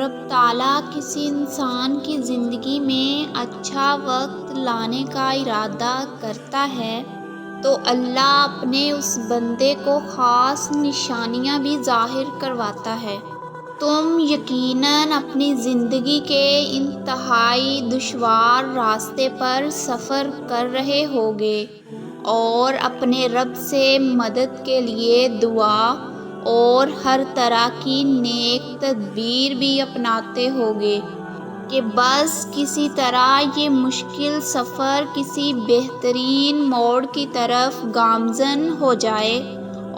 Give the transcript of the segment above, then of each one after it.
رب تعالیٰ کسی انسان کی زندگی میں اچھا وقت لانے کا ارادہ کرتا ہے تو اللہ اپنے اس بندے کو خاص نشانیاں بھی ظاہر کرواتا ہے۔ تم یقیناً اپنی زندگی کے انتہائی دشوار راستے پر سفر کر رہے ہوگے اور اپنے رب سے مدد کے لیے دعا اور ہر طرح کی نیک تدبیر بھی اپناتے ہوگے کہ بس کسی طرح یہ مشکل سفر کسی بہترین موڑ کی طرف گامزن ہو جائے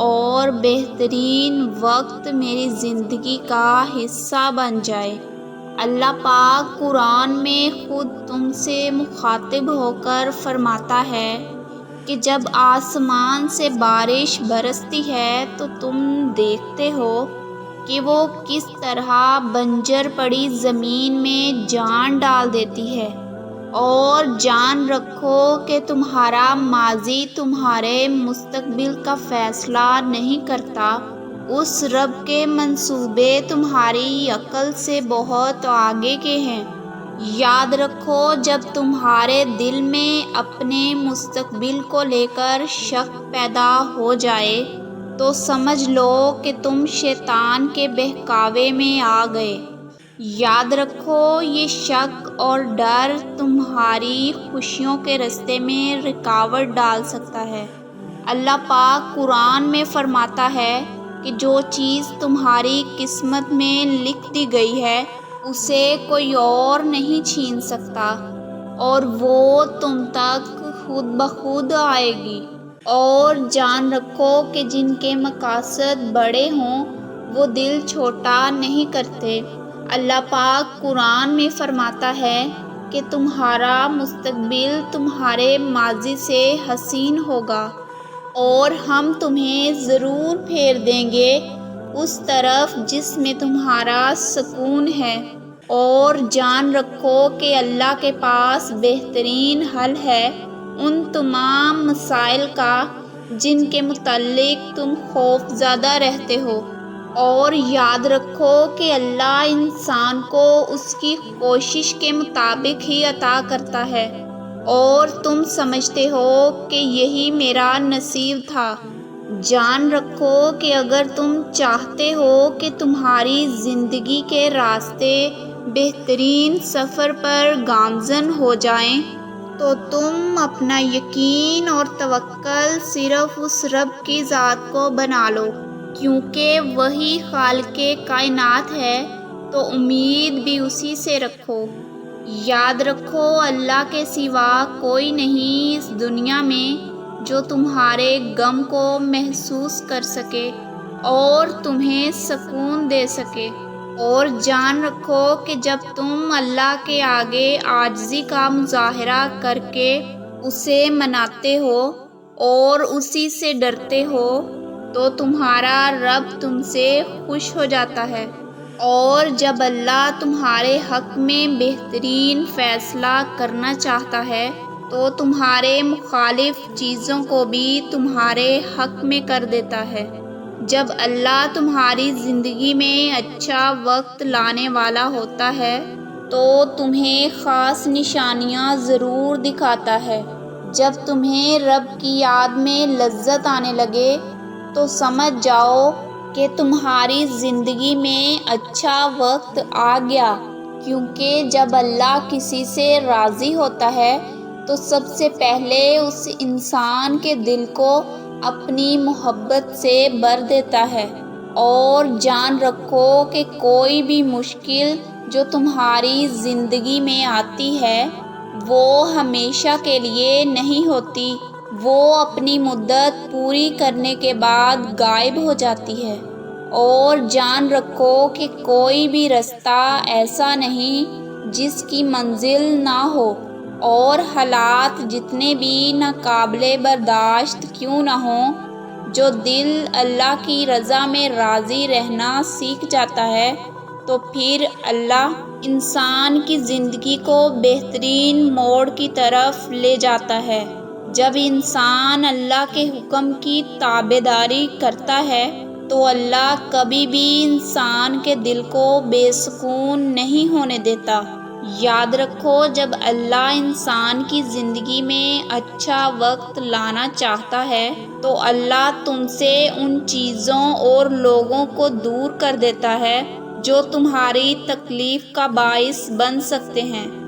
اور بہترین وقت میری زندگی کا حصہ بن جائے۔ اللہ پاک قرآن میں خود تم سے مخاطب ہو کر فرماتا ہے کہ جب آسمان سے بارش برستی ہے تو تم دیکھتے ہو کہ وہ کس طرح بنجر پڑی زمین میں جان ڈال دیتی ہے، اور جان رکھو کہ تمہارا ماضی تمہارے مستقبل کا فیصلہ نہیں کرتا، اس رب کے منصوبے تمہاری عقل سے بہت آگے کے ہیں۔ یاد رکھو جب تمہارے دل میں اپنے مستقبل کو لے کر شک پیدا ہو جائے تو سمجھ لو کہ تم شیطان کے بہکاوے میں آ گئے۔ یاد رکھو یہ شک اور ڈر تمہاری خوشیوں کے راستے میں رکاوٹ ڈال سکتا ہے۔ اللہ پاک قرآن میں فرماتا ہے کہ جو چیز تمہاری قسمت میں لکھ دی گئی ہے اسے کوئی اور نہیں چھین سکتا، اور وہ تم تک خود بخود آئے گی۔ اور جان رکھو کہ جن کے مقاصد بڑے ہوں وہ دل چھوٹا نہیں کرتے۔ اللہ پاک قرآن میں فرماتا ہے کہ تمہارا مستقبل تمہارے ماضی سے حسین ہوگا اور ہم تمہیں ضرور پھیر دیں گے اس طرف جس میں تمہارا سکون ہے۔ اور جان رکھو کہ اللہ کے پاس بہترین حل ہے ان تمام مسائل کا جن کے متعلق تم خوف زدہ رہتے ہو، اور یاد رکھو کہ اللہ انسان کو اس کی کوشش کے مطابق ہی عطا کرتا ہے، اور تم سمجھتے ہو کہ یہی میرا نصیب تھا۔ جان رکھو کہ اگر تم چاہتے ہو کہ تمہاری زندگی کے راستے بہترین سفر پر گامزن ہو جائیں تو تم اپنا یقین اور توکل صرف اس رب کی ذات کو بنا لو، کیونکہ وہی خالق کائنات ہے تو امید بھی اسی سے رکھو۔ یاد رکھو اللہ کے سوا کوئی نہیں اس دنیا میں جو تمہارے غم کو محسوس کر سکے اور تمہیں سکون دے سکے۔ اور جان رکھو کہ جب تم اللہ کے آگے عاجزی کا مظاہرہ کر کے اسے مناتے ہو اور اسی سے ڈرتے ہو تو تمہارا رب تم سے خوش ہو جاتا ہے، اور جب اللہ تمہارے حق میں بہترین فیصلہ کرنا چاہتا ہے تو تمہارے مخالف چیزوں کو بھی تمہارے حق میں کر دیتا ہے۔ جب اللہ تمہاری زندگی میں اچھا وقت لانے والا ہوتا ہے تو تمہیں خاص نشانیاں ضرور دکھاتا ہے۔ جب تمہیں رب کی یاد میں لذت آنے لگے تو سمجھ جاؤ کہ تمہاری زندگی میں اچھا وقت آ گیا، کیونکہ جب اللہ کسی سے راضی ہوتا ہے تو سب سے پہلے اس انسان کے دل کو اپنی محبت سے بھر دیتا ہے۔ اور جان رکھو کہ کوئی بھی مشکل جو تمہاری زندگی میں آتی ہے وہ ہمیشہ کے لیے نہیں ہوتی، وہ اپنی مدت پوری کرنے کے بعد غائب ہو جاتی ہے۔ اور جان رکھو کہ کوئی بھی راستہ ایسا نہیں جس کی منزل نہ ہو، اور حالات جتنے بھی ناقابل برداشت کیوں نہ ہوں، جو دل اللہ کی رضا میں راضی رہنا سیکھ جاتا ہے تو پھر اللہ انسان کی زندگی کو بہترین موڑ کی طرف لے جاتا ہے۔ جب انسان اللہ کے حکم کی تابعداری کرتا ہے تو اللہ کبھی بھی انسان کے دل کو بے سکون نہیں ہونے دیتا۔ یاد رکھو، جب اللہ انسان کی زندگی میں اچھا وقت لانا چاہتا ہے تو اللہ تم سے ان چیزوں اور لوگوں کو دور کر دیتا ہے جو تمہاری تکلیف کا باعث بن سکتے ہیں۔